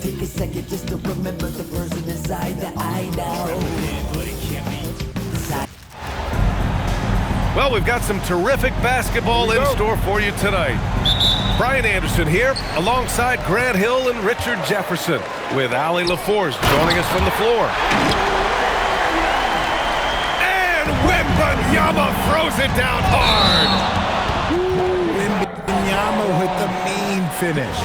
take a second just to remember the person inside that I know. Well, we've got some terrific basketball in store for you tonight. Brian Anderson here, alongside Grant Hill and Richard Jefferson, with Ali LaForce joining us from the floor. And Wembanyama throws it down hard. Wembanyama with the mean finish.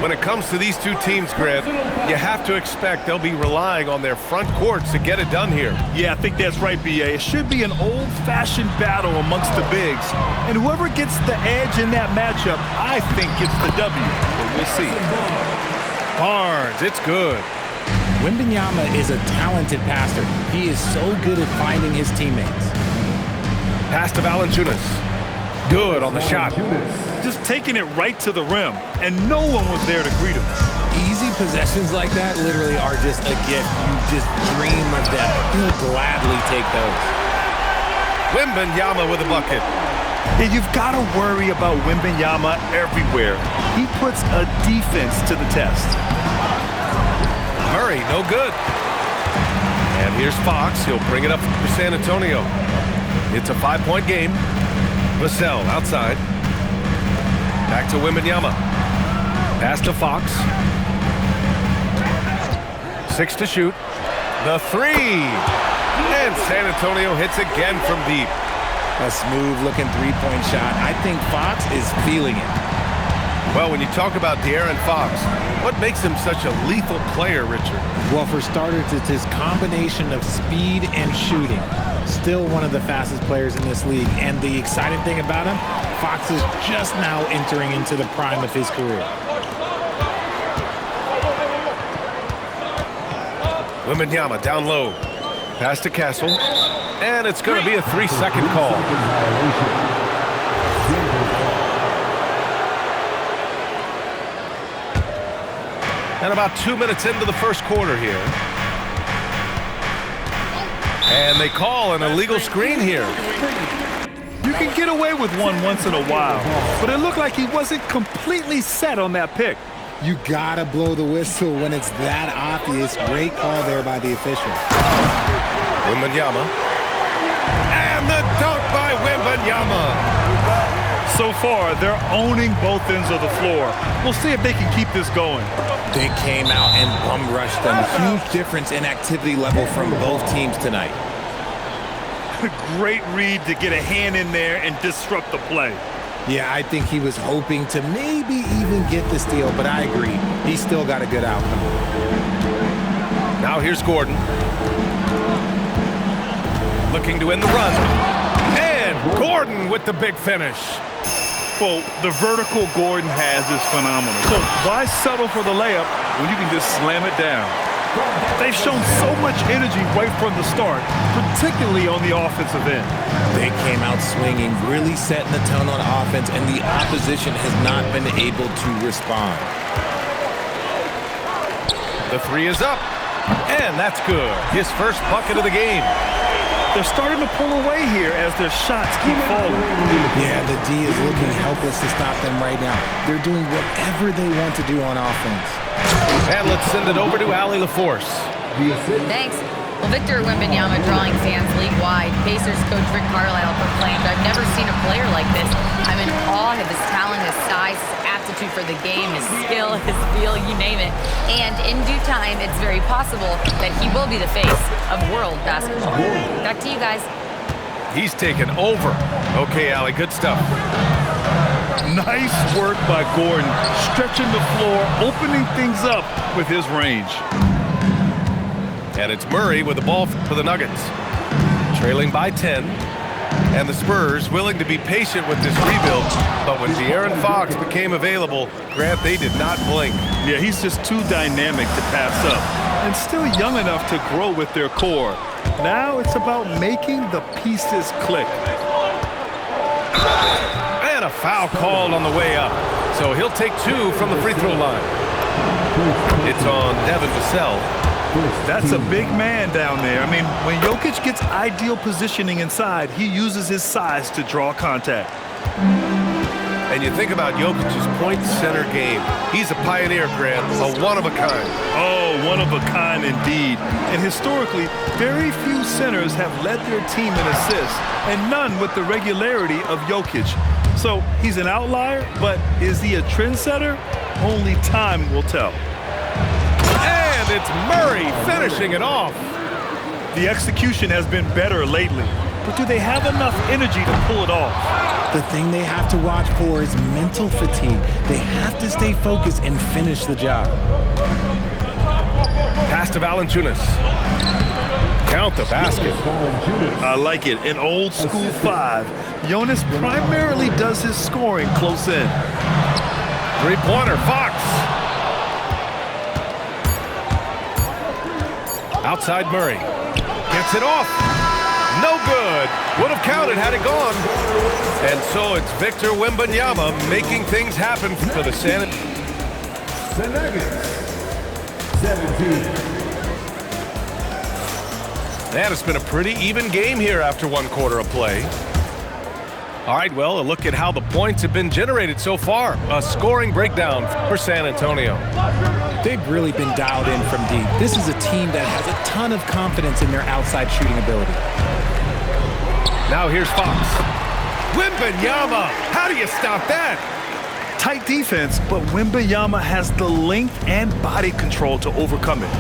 When it comes to these two teams, Grant, you have to expect they'll be relying on their front courts to get it done here. Yeah, I think that's right, B.A. It should be an old-fashioned battle amongst the bigs. And whoever gets the edge in that matchup, I think gets the W. But we'll see. Barnes, it's good. Wembanyama is a talented passer. He is so good at finding his teammates. Pass to Valanciunas. Good on the shot. Just taking it right to the rim, and no one was there to greet him. Easy possessions like that literally are just a gift. You just dream of that. He'll gladly take those. Wembanyama with a bucket. And you've got to worry about Wembanyama everywhere. He puts a defense to the test. Murray, no good. And here's Fox. He'll bring it up for San Antonio. It's a 5-point game. Vassell outside. Back to Wembanyama. Pass to Fox. 6 to shoot. The 3. And San Antonio hits again from deep. A smooth-looking three-point shot. I think Fox is feeling it. Well, when you talk about De'Aaron Fox, what makes him such a lethal player, Richard? Well, for starters, it's his combination of speed and shooting. Still one of the fastest players in this league. And the exciting thing about him, Fox is just now entering into the prime of his career. Wembanyama down low. Pass to Castle. And it's going to be a 3-second call. And about 2 minutes into the first quarter here. And they call an illegal screen here. You can get away with one once in a while, but it looked like he wasn't completely set on that pick. You gotta blow the whistle when it's that obvious. Great call there by the official. Wembanyama. And the dunk by Wembanyama. So far, they're owning both ends of the floor. We'll see if they can keep this going. They came out and bum rushed them. Huge difference in activity level from both teams tonight. Great read to get a hand in there and disrupt the play. Yeah, I think he was hoping to maybe even get the steal, but I agree. He still got a good outcome. Now here's Gordon. Looking to end the run. And Gordon with the big finish. Well, the vertical Gordon has is phenomenal. So why settle for the layup when you can just slam it down? They've shown so much energy right from the start, particularly on the offensive end. They came out swinging, really setting the tone on offense, and the opposition has not been able to respond. The 3 is up, and that's good. His first bucket of the game. They're starting to pull away here as their shots keep falling. Yeah, the D is looking helpless to stop them right now. They're doing whatever they want to do on offense. And let's send it over to Ali LaForce. Thanks. Well, Victor Wembanyama drawing fans league-wide. Pacers coach Rick Carlisle proclaimed, "I've never seen a player like this. I'm in awe of his talent, his size, his aptitude for the game, his skill, his feel, you name it. And in due time, it's very possible that he will be the face of world basketball." Back to you guys. He's taken over. Okay, Ali, good stuff. Nice work by Gordon, stretching the floor, opening things up with his range. And it's Murray with the ball for the Nuggets. Trailing by 10. And the Spurs willing to be patient with this rebuild. But when De'Aaron Fox became available, Grant, they did not blink. Yeah, he's just too dynamic to pass up. And still young enough to grow with their core. Now it's about making the pieces click. And a foul called on the way up. So he'll take 2 from the free throw line. It's on Devin Vassell. That's a big man down there. I mean, when Jokic gets ideal positioning inside, he uses his size to draw contact. And you think about Jokic's point center game. He's a pioneer, Grant, a one-of-a-kind. Oh, one of a kind indeed. And historically, very few centers have led their team in assists, and none with the regularity of Jokic. So he's an outlier, but is he a trendsetter? Only time will tell. And it's Murray finishing it off. The execution has been better lately, but do they have enough energy to pull it off? The thing they have to watch for is mental fatigue. They have to stay focused and finish the job. Pass to Valanciunas. Count the basket. I like it. An old school five. Jonas primarily does his scoring close in. Three-pointer, Fox. Outside Murray. Gets it off. No good. Would have counted had it gone. And so it's Victor Wembanyama making things happen for the San Antonio. The Nuggets, 17. Man, it's been a pretty even game here after one quarter of play. All right, well, a look at how the points have been generated so far. A scoring breakdown for San Antonio. They've really been dialed in from deep. This is a team that has a ton of confidence in their outside shooting ability. Now here's Fox. Wembanyama, how do you stop that? Tight defense, but Wembanyama has the length and body control to overcome it.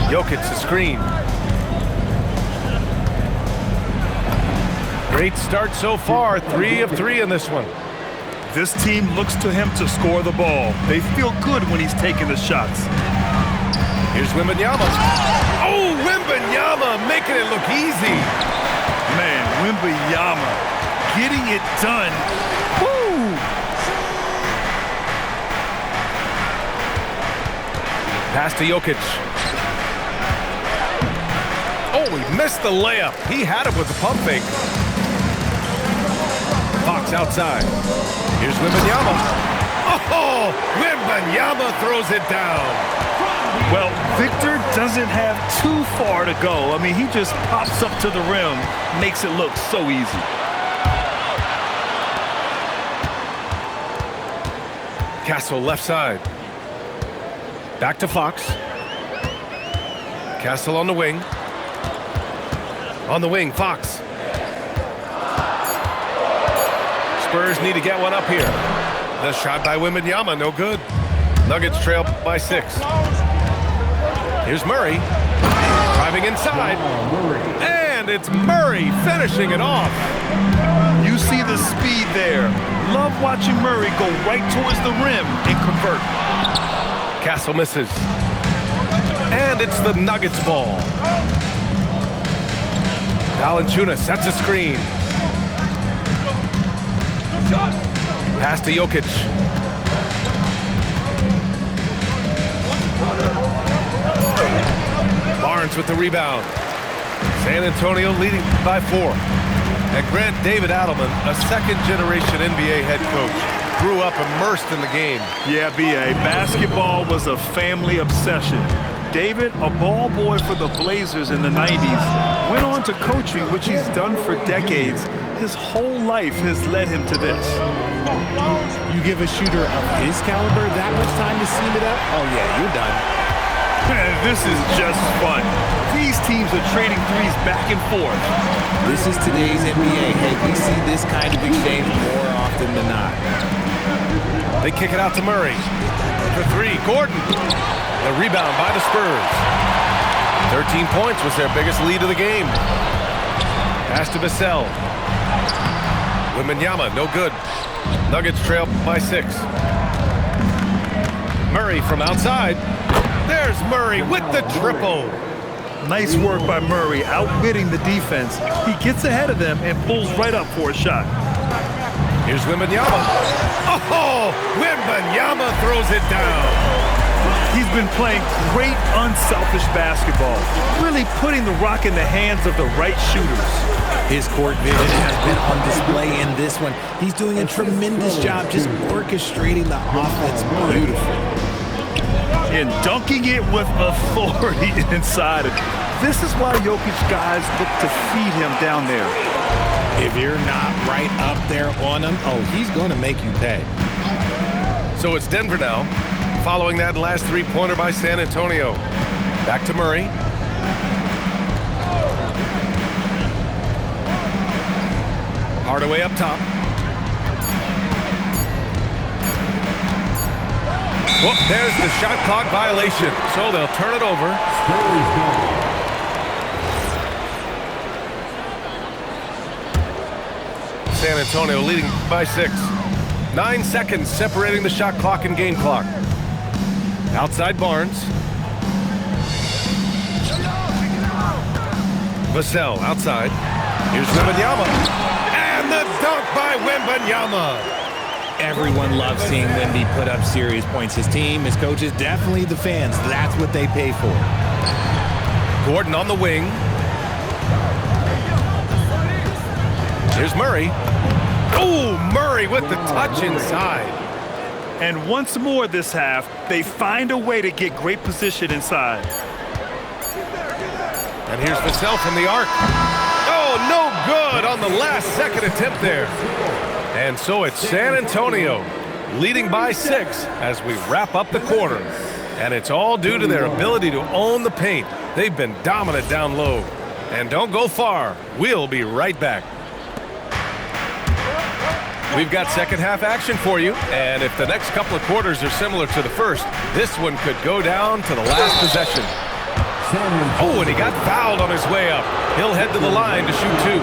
Jokic, the screen. Great start so far, 3 of 3 in this one. This team looks to him to score the ball. They feel good when he's taking the shots. Here's Wembanyama. Oh, Wembanyama making it look easy. Man, Wembanyama getting it done. Woo! Pass to Jokic. Oh, he missed the layup. He had it with the pump fake. Fox outside. Here's Wembanyama. Oh, Wembanyama throws it down. Well, Victor doesn't have too far to go. I mean, he just pops up to the rim, makes it look so easy. Castle left side. Back to Fox. Castle on the wing. On the wing, Fox. Spurs need to get one up here. The shot by Wembanyama, no good. Nuggets trail by 6. Here's Murray. Driving inside. And it's Murray finishing it off. You see the speed there. Love watching Murray go right towards the rim and convert. Castle misses. And it's the Nuggets ball. Valanciunas sets a screen. Pass to Jokic. Barnes with the rebound. San Antonio leading by 4. And Grant, David Adelman, a second-generation NBA head coach, grew up immersed in the game. Yeah, B.A., basketball was a family obsession. David, a ball boy for the Blazers in the 90s, went on to coaching, which he's done for decades. His whole life has led him to this. You give a shooter of his caliber that much time to seam it up? Oh, yeah, you're done. This is just fun. These teams are trading threes back and forth. This is today's NBA. Hey, we see this kind of exchange more often than not. They kick it out to Murray. For 3, Gordon. The rebound by the Spurs. 13 points was their biggest lead of the game. Pass to Vassell. Wembanyama, no good. Nuggets trail by 6. Murray from outside. There's Murray with the triple. Nice work by Murray, outwitting the defense. He gets ahead of them and pulls right up for a shot. Here's Wembanyama. Oh, Wembanyama throws it down. He's been playing great, unselfish basketball, really putting the rock in the hands of the right shooters. His court vision has been on display in this one. He's doing a tremendous job just orchestrating the offense beautifully. And dunking it with authority inside it. This is why Jokic guys look to feed him down there. If you're not right up there on him, oh, he's going to make you pay. So it's Denver now, following that last three-pointer by San Antonio. Back to Murray. Hardaway up top. Well, there's the shot clock violation, so they'll turn it over. San Antonio leading by 6. 9 seconds separating the shot clock and game clock. Outside Barnes. Vassell outside. Here's Wembanyama. And the dunk by Wembanyama. Everyone loves seeing Wemby put up serious points. His team, his coaches, definitely the fans. That's what they pay for. Gordon on the wing. Here's Murray. Oh, Murray with the touch inside. And once more this half, they find a way to get great position inside. And here's Vassell from the arc. Oh, no good on the last second attempt there. And so it's San Antonio leading by 6 as we wrap up the quarter. And it's all due to their ability to own the paint. They've been dominant down low. And don't go far. We'll be right back. We've got second half action for you. And if the next couple of quarters are similar to the first, this one could go down to the last possession. Oh, and he got fouled on his way up. He'll head to the line to shoot 2.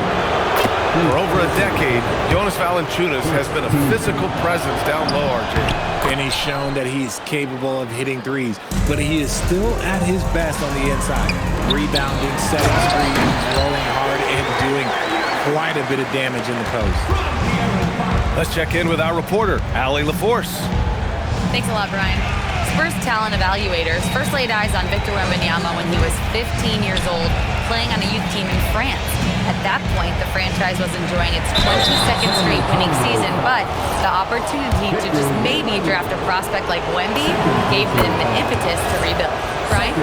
For over a decade, Jonas Valanciunas has been a physical presence down low, RJ. And he's shown that he's capable of hitting threes, but he is still at his best on the inside. Rebounding, setting screens, rolling hard, and doing quite a bit of damage in the post. Let's check in with our reporter, Allie LaForce. Thanks a lot, Brian. Spurs talent evaluators first laid eyes on Victor Wembanyama when he was 15 years old, playing on a youth team in France. At that point, the franchise was enjoying its 22nd straight winning season, but the opportunity to just maybe draft a prospect like Wemby gave them an impetus to rebuild. Brian?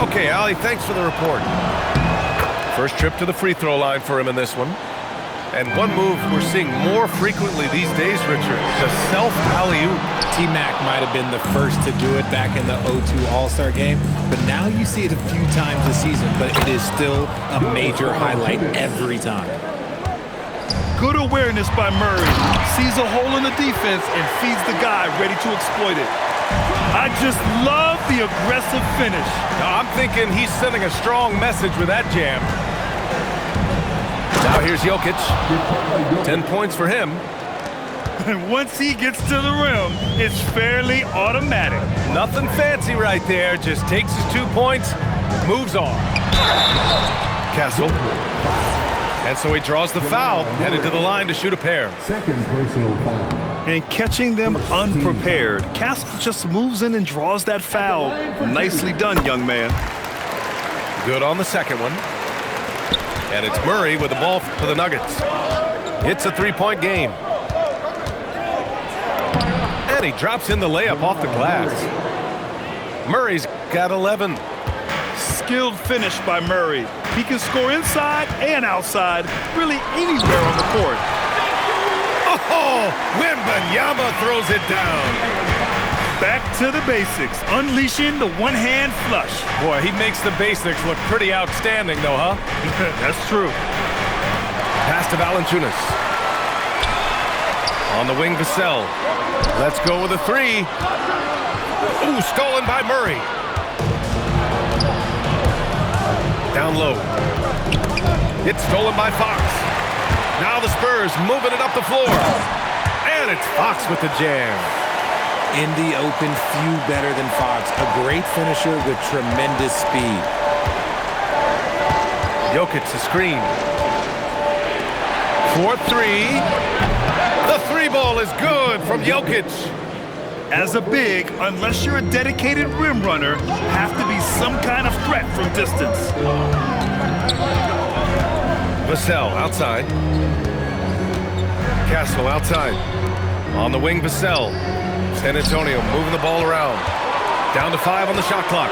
Okay, Allie, thanks for the report. First trip to the free throw line for him in this one. And one move we're seeing more frequently these days, Richard, the self-alley-oop. T-Mac might have been the first to do it back in the 0-2 All-Star game, but now you see it a few times this season, but it is still a major highlight every time. Good awareness by Murray. Sees a hole in the defense and feeds the guy ready to exploit it. I just love the aggressive finish. Now, I'm thinking he's sending a strong message with that jam. Now here's Jokic. 10 points for him. And once he gets to the rim, it's fairly automatic. Nothing fancy right there. Just takes his 2 points, moves on. Castle. And so he draws the foul, headed to the line to shoot a pair. Second personal foul. And catching them unprepared, Castle just moves in and draws that foul. Nicely done, young man. Good on the second one. And it's Murray with the ball for the Nuggets. It's a three-point game. And he drops in the layup off the glass. Murray's got 11. Skilled finish by Murray. He can score inside and outside, really anywhere on the court. Oh, Wembanyama throws it down. Back to the basics, unleashing the one-hand flush. Boy, he makes the basics look pretty outstanding, though, huh? That's true. Pass to Valanciunas. On the wing, Vassell. Let's go with a 3. Ooh, stolen by Murray. Down low. It's stolen by Fox. Now the Spurs moving it up the floor. And it's Fox with the jam. In the open, few better than Fox. A great finisher with tremendous speed. Jokic the screen. 4-3. The 3 ball is good from Jokic. As a big, unless you're a dedicated rim runner, have to be some kind of threat from distance. Vassell outside. Castle outside. On the wing, Vassell. San Antonio moving the ball around. Down to 5 on the shot clock.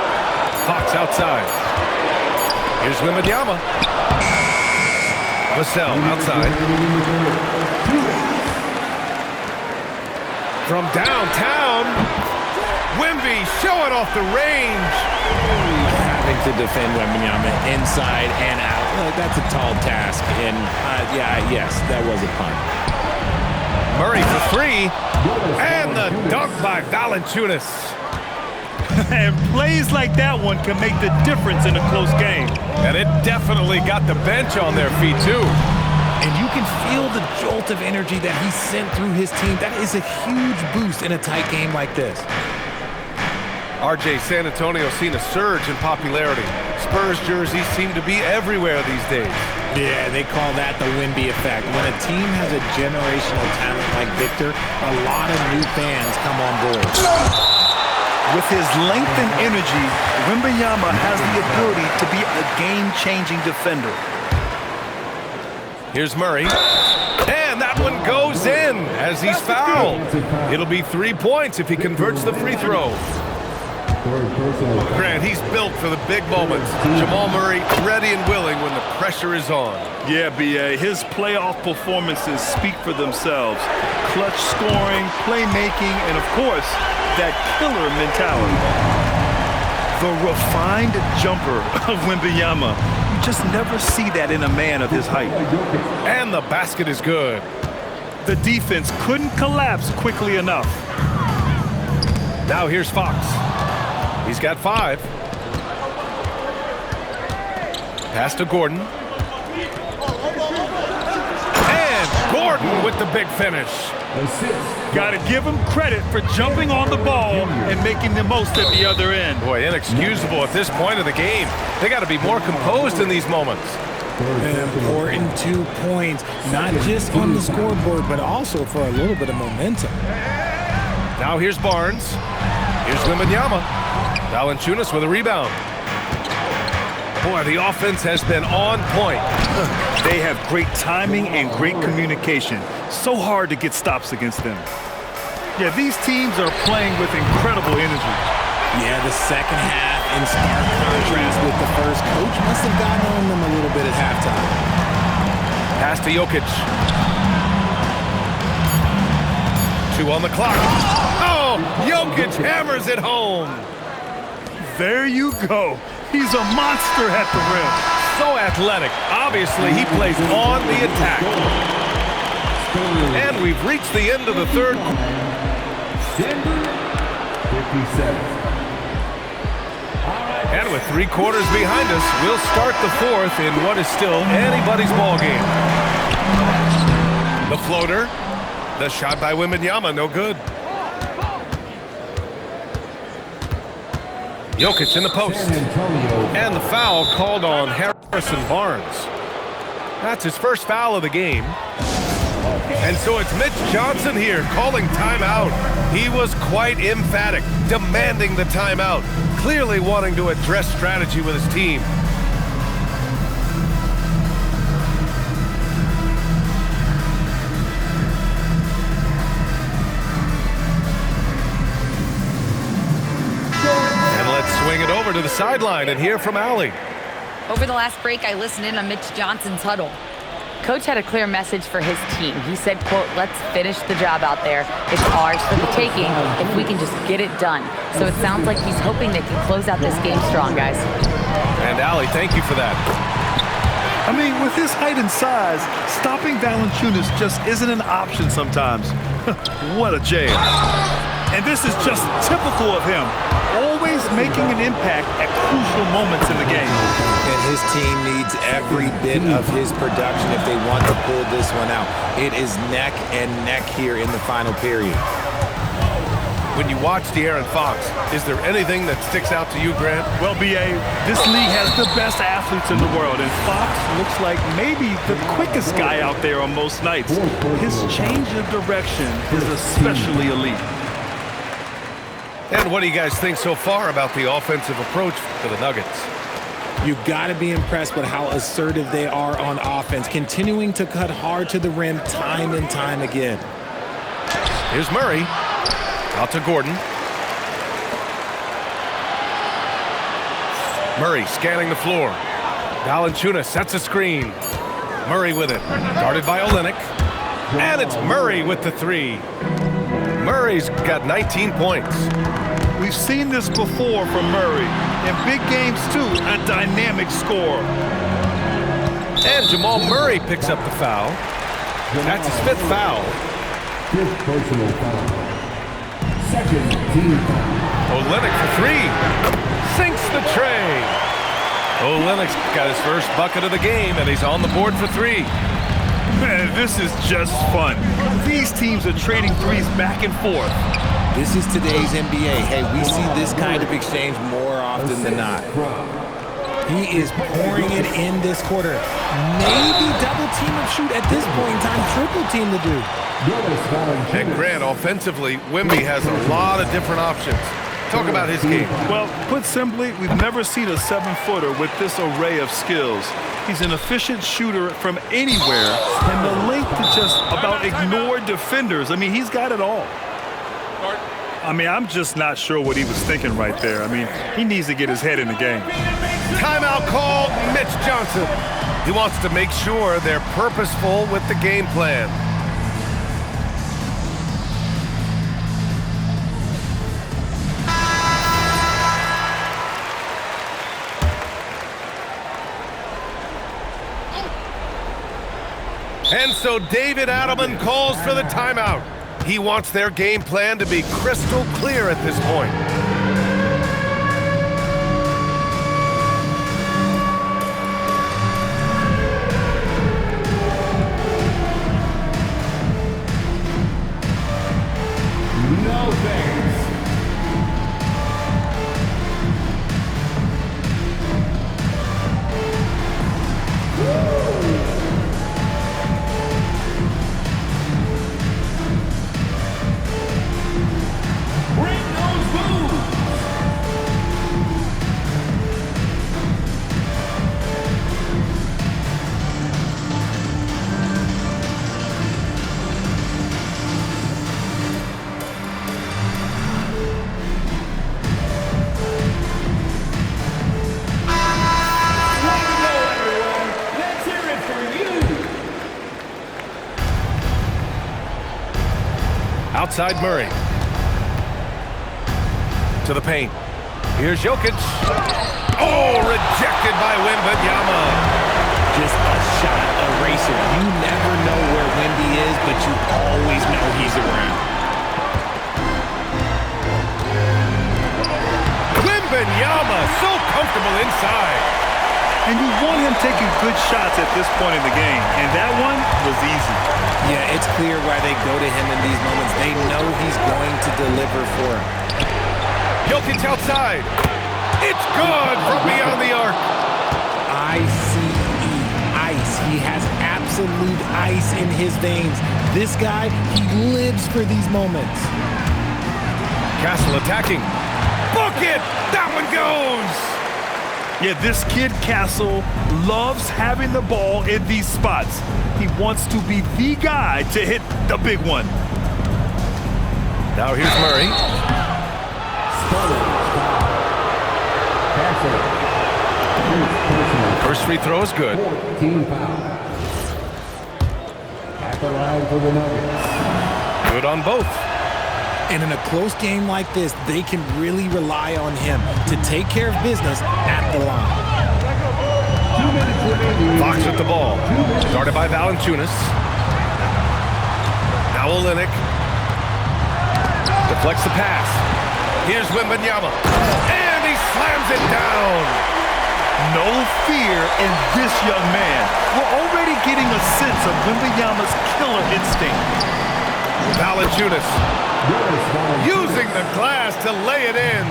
Fox outside. Here's Wembanyama. Vassell outside. From downtown, Wemby showing off the range. Having to defend Wembanyama inside and out. Look, that's a tall task. And, yes, that was a punt. Murray for three. And the dunk by Valanciunas. And plays like that one can make the difference in a close game. And it definitely got the bench on their feet, too. And you can feel the jolt of energy that he sent through his team. That is a huge boost in a tight game like this. RJ, San Antonio's seen a surge in popularity. Spurs jerseys seem to be everywhere these days. Yeah, they call that the Wemby effect. When a team has a generational talent like Victor, a lot of new fans come on board. With his length and energy, Wembanyama has the ability to be a game-changing defender. Here's Murray. And that one goes in as he's fouled. It'll be 3 points if he converts the free throw. Grant, he's built for the big moments. Jamal Murray ready and willing when the pressure is on. Yeah, B.A., his playoff performances speak for themselves. Clutch scoring, playmaking, and of course, that killer mentality. The refined jumper of Wembanyama. You just never see that in a man of his height. And the basket is good. The defense couldn't collapse quickly enough. Now here's Fox. He's got 5. Pass to Gordon. And Gordon with the big finish. Got to give him credit for jumping on the ball and making the most at the other end. Boy, inexcusable at this point of the game. They got to be more composed in these moments. An important 2 points, not just on the scoreboard, but also for a little bit of momentum. Now here's Barnes. Here's Wembanyama. Valanciunas with a rebound. Boy, the offense has been on point. They have great timing and great communication. So hard to get stops against them. Yeah, these teams are playing with incredible energy. Yeah, the second half in stark contrast with the first. Coach must have gotten on them a little bit at halftime. Pass to Jokic. 2 on the clock. Oh, Jokic hammers it home. There you go. He's a monster at the rim. So athletic. Obviously, he plays on the attack. And we've reached the end of the third. 57. And with 3 quarters behind us, we'll start the 4th in what is still anybody's ball game. The floater. The shot by Wembanyama, no good. Jokic in the post. And the foul called on Harrison Barnes. That's his first foul of the game. And so it's Mitch Johnson here calling timeout. He was quite emphatic, demanding the timeout, clearly wanting to address strategy with his team. And let's swing it over to the sideline and hear from Allie. Over the last break, I listened in on Mitch Johnson's huddle. Coach had a clear message for his team. He said, quote, let's finish the job out there. It's ours for the taking if we can just get it done. So it sounds like he's hoping they can close out this game strong, guys. And Allie, thank you for that. I mean, with his height and size, stopping Valanciunas just isn't an option sometimes. What a jam. And this is just typical of him. Always making an impact at crucial moments in the game. And his team needs every bit of his production if they want to pull this one out. It is neck and neck here in the final period. When you watch De'Aaron Fox, is there anything that sticks out to you, Grant? Well, B.A., this league has the best athletes in the world, and Fox looks like maybe the quickest guy out there on most nights. His change of direction is especially elite. And what do you guys think so far about the offensive approach for the Nuggets? You've got to be impressed with how assertive they are on offense, continuing to cut hard to the rim time and time again. Here's Murray. Out to Gordon. Murray scanning the floor. Valanciunas sets a screen. Murray with it. Guarded by Olynyk. And it's Murray with the three. Murray's got 19 points. We've seen this before from Murray. In big games, too, a dynamic score. And Jamal Murray picks up the foul. That's his fifth foul. Fifth personal foul. Second team foul. Olynyk for three. Sinks the tray. Olynyk's got his first bucket of the game, and he's on the board for three. Man, this is just fun. These teams are trading threes back and forth. This is today's NBA. Hey, we see this kind of exchange more often than not. He is pouring it in this quarter. Maybe double team and shoot at this point in time. Triple team to do. And Grant, offensively, Wemby has a lot of different options. Talk about his game. Well, put simply, we've never seen a 7-footer with this array of skills. He's an efficient shooter from anywhere, and the link to just about ignore defenders. I mean, he's got it all. I mean, I'm just not sure what he was thinking right there. I mean, he needs to get his head in the game. Timeout called, Mitch Johnson. He wants to make sure they're purposeful with the game plan. And so David Adelman calls for the timeout. He wants their game plan to be crystal clear at this point. No thanks. Outside Murray. To the paint. Here's Jokic. Oh, rejected by Wembanyama. Just a shot eraser. You never know where Wemby is, but you always know he's around. Wembanyama, so comfortable inside. And you want him taking good shots at this point in the game, and that one was easy. Yeah, it's clear why they go to him in these moments. They know he's going to deliver for him. Jokic outside. It's good from beyond the arc. ICE, ice. He has absolute ice in his veins. This guy, he lives for these moments. Castle attacking. Book it! That one goes! Yeah, this kid Castle loves having the ball in these spots. He wants to be the guy to hit the big one. Now here's Murray. First free throw is good. Team foul. At the line for the Nuggets. Good on both. And in a close game like this, they can really rely on him to take care of business at the line. 2 minutes remaining. Fox with the ball. Guarded by Valanciunas. Now Olynyk. Deflects the pass. Here's Wembanyama. And he slams it down. No fear in this young man. We're already getting a sense of Wembanyama's killer instinct. Valanciunas using the glass to lay it in.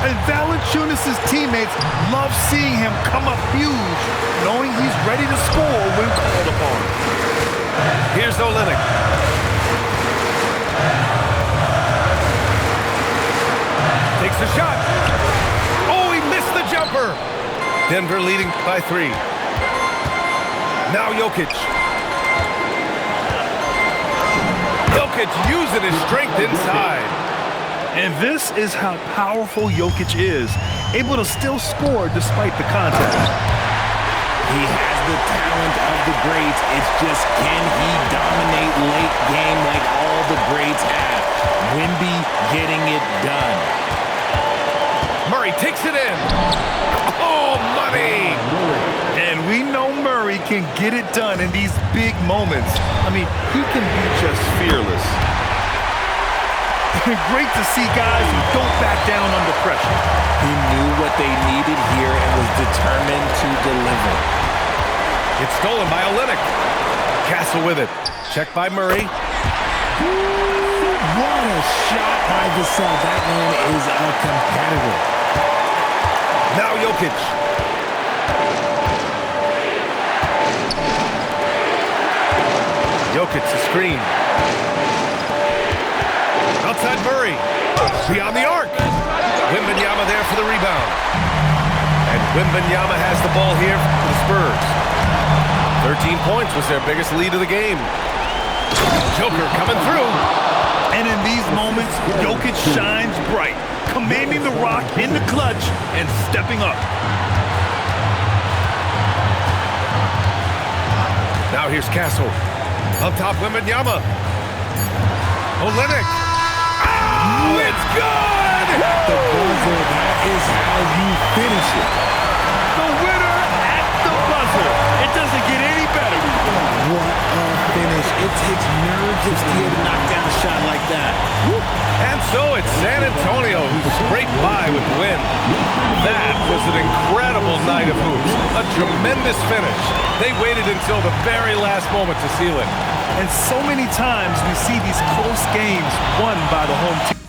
And Valanciunas' teammates love seeing him come up huge, knowing he's ready to score when called upon. Here's Olynyk. Takes the shot. Oh, he missed the jumper. Denver leading by 3. Now Jokic. Jokic using his strength inside. And this is how powerful Jokic is, able to still score despite the contact. He has the talent of the greats. It's just, can he dominate late game like all the greats have? Wemby getting it done. Murray takes it in. Oh, money! And we know Murray can get it done in these big moments. I mean, he can be just fearless. Great to see guys who don't back down under pressure. He knew what they needed here and was determined to deliver. It's stolen by Olynyk. Castle with it. Checked by Murray. What a shot by Vassell. That man is a competitor. Now Jokic. Jokic, the screen. Outside Murray. Beyond the arc. Wembanyama there for the rebound. And Wembanyama has the ball here for the Spurs. 13 points was their biggest lead of the game. Joker coming through. And in these moments, Jokic shines bright, commanding the rock in the clutch and stepping up. Now here's Castle. Up top, Wembanyama. Olynyk. Oh, it's good! The buzzer, that is how you finish it. The winner at the buzzer. It doesn't get any better. What a finish. It takes nerves of steel to knock down a shot like that. And so it's San Antonio who scraped by with the win. That was an incredible night of hoops. A tremendous finish. They waited until the very last moment to seal it. And so many times we see these close games won by the home team.